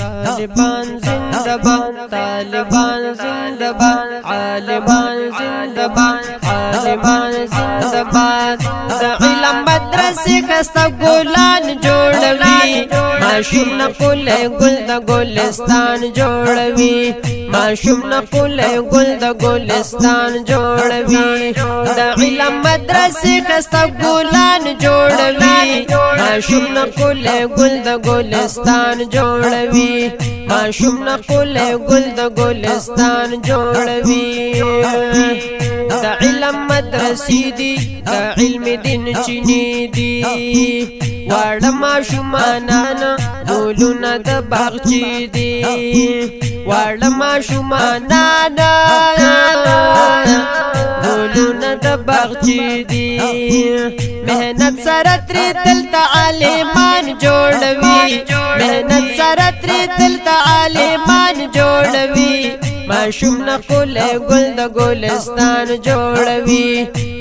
طالبان زندباد طالبان زندباد عالمان زندباد عالمان زندباد د علم مدرسې خسته ګلان جوړوي ماشوم نقول ګل د ګلستان جوړوي ماشوم نقول ګل د ګلستان جوړوي د علم مدرسې خسته ګلان جوړوي ماشوم نقول ګل د ګلستان جوړوي ماشوم نقول ګل د ګلستان جوړوي د علم مدرسې دي د علم دین چینی دي واړه ماشومانان ګلونه د باغچې دي واړه ماشومانان ګلونه د باغچې دي مهنت سره ترې دلته عالمان جوړوي مهنت سره ترې دلته عالمان جوړوي ماشوم نقول ګل د ګلستان جوړوي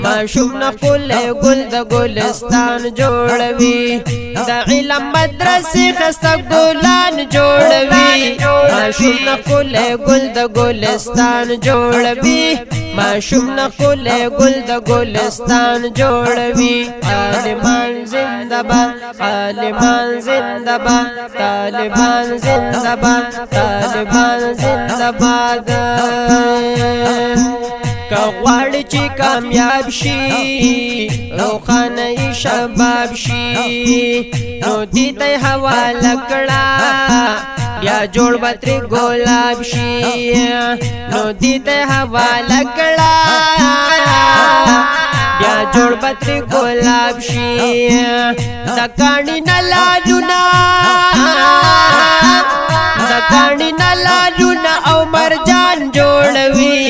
ماشوم نقول ګل د ګلستان جوړوي د علم مدرسې خسته ګلان جوړوي ماشوم نقول ګل د ګلستان جوړوي ماشوم نقول ګل د ګلستان جوړوي عالمان زندباد عالمان زندباد طالبان زندباد طالبان زندباد که غواړي چې کامیاب شي روښانه شباب شي نو دې ته حواله کړه بیا جوړ به ترې ګلاب شي نو دې ته حواله کړه بیا جوړ به ترې ګلاب شي د کاڼي نه لالونه د کاڼي نه لالونه او مرجان جوړوي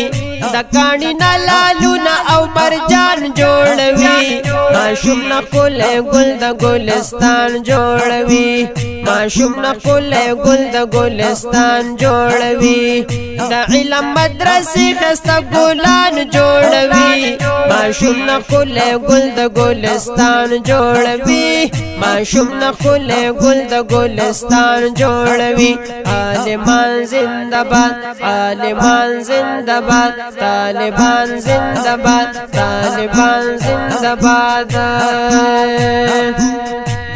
د کاڼي نه لالونه او مرجان جوړوي ماشوم نقول ګل د ګلستان جوړوي ماشوم نقول ګل د ګلستان جوړوي د علم مدرسې خسته ګلان جوړوي ماشوم نقول ګل د ګلستان جوړوي ماشوم نقول ګل د ګلستان جوړوي عالمان زندباد عالمان زندباد طالبان زندباد طالبان زندباد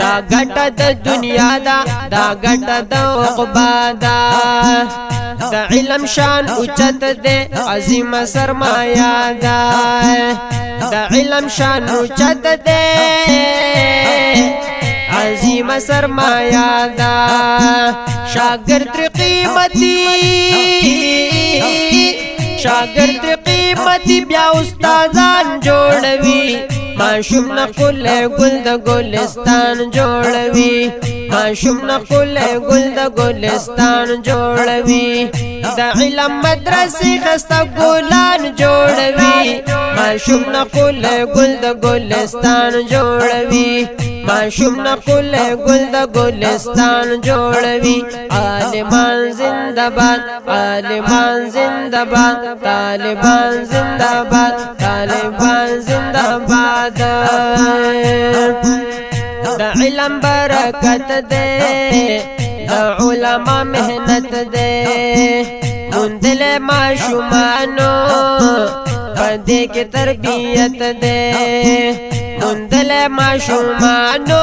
دا ګټه د دنیا دا دا ګټه د عقبا دا د علم شان اوچت دے عظیم سرمایہ دا د علم شان اوچت دے عظیم سرمایہ دا شاگرد قیمتی شاگرد قیمتی بیا استادان جوړوي ماشوم نقول ګل د ګلستان جوړوي ماشوم نقول ګل د ګلستان جوړوي د علم مدرسې خسته ګلان جوړوي ماشوم نقول ګل د ګلستان جوړوي ماشوم نقول ګل د ګلستان جوړوي عالمان زندباد عالمان زندباد طالبان زندباد طالبان زندباد د علم برکت دے د علماء محنت دے مندل معشومانو پدې کې تربیت دے مندل معشومانو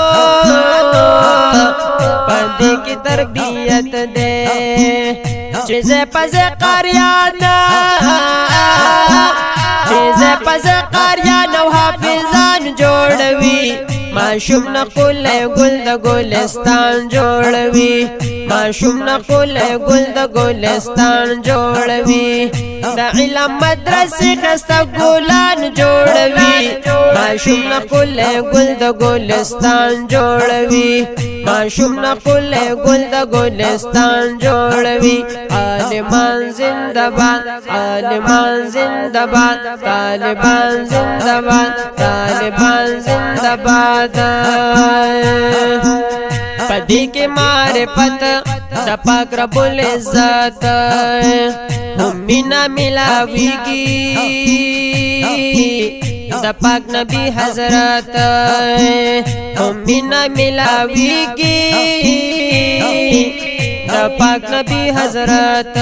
پدې کې تربیت دے چیزے پزے قریانا چیزے پزے قریانا و حافظان جوړوي ماشوم نقول ګل د ګلستان جوړوي ماشوم نقول ګل د ګلستان جوړوي د علم مدرسې خسته ګلان جوړوي ماشوم نقول ګل د ګلستان جوړوي ماشوم نقول ګل د ګلستان جوړوي عالمان زندباد عالمان زندباد طالبان زندباد طالبان زندباد پدې کې معرفت د پاک رب العزت هم مینا ملاويږي د پاک نبی حضرت هم مینا ملاويږي دا پاک نبی حضرت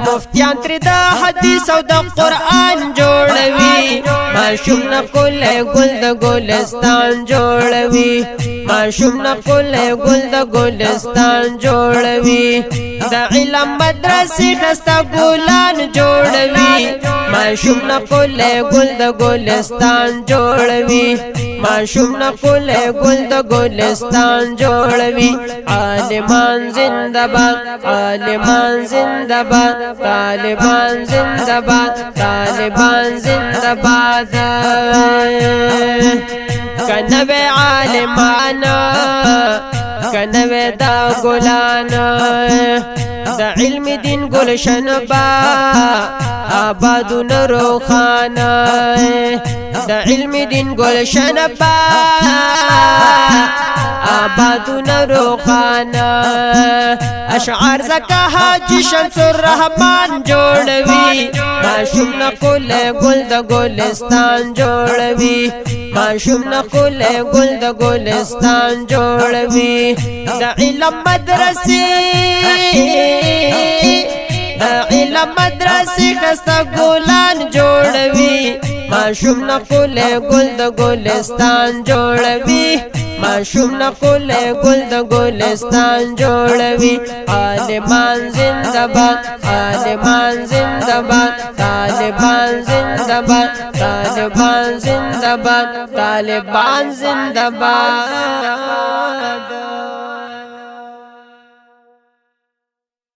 مفتیان تر دا حدیث او دا قرآن جوڑوی معشوم نقل گل دا گلستان جوڑوی معشوم نقل گل دا گلستان جوڑوی دا علم مدرسی خستا گلان جوڑوی معشوم نقل گل دا گلستان جوڑوی معشوم نقل گل دا گلستان جوڑوی عالمان زندہ باد عالمان زندہ باد طالبان زندہ باد طالبان زندہ باد کنوے عالمانا کنوے دا گلانا دا علم دین گلشن با آبادو نروخانا دا علم دین گلشن با آبادو نروخانا اشعار زکا حاجی شمس الرحمن جوڑوی معشوم نقل گل دا گلستان جوڑوی معشوم نقل گل دا گلستان جوڑوی دا علم مدرسی دا علم مدرسی خستا گلان جوڑوی معشوم نقل گل دا گلستان جوڑوی معشوم نقل گل دا گلستان جوڑوی عالمان زندہ باد عالمان زندہ باد طالبان زندہ باد طالبان زندہ باد طالبان زندہ باد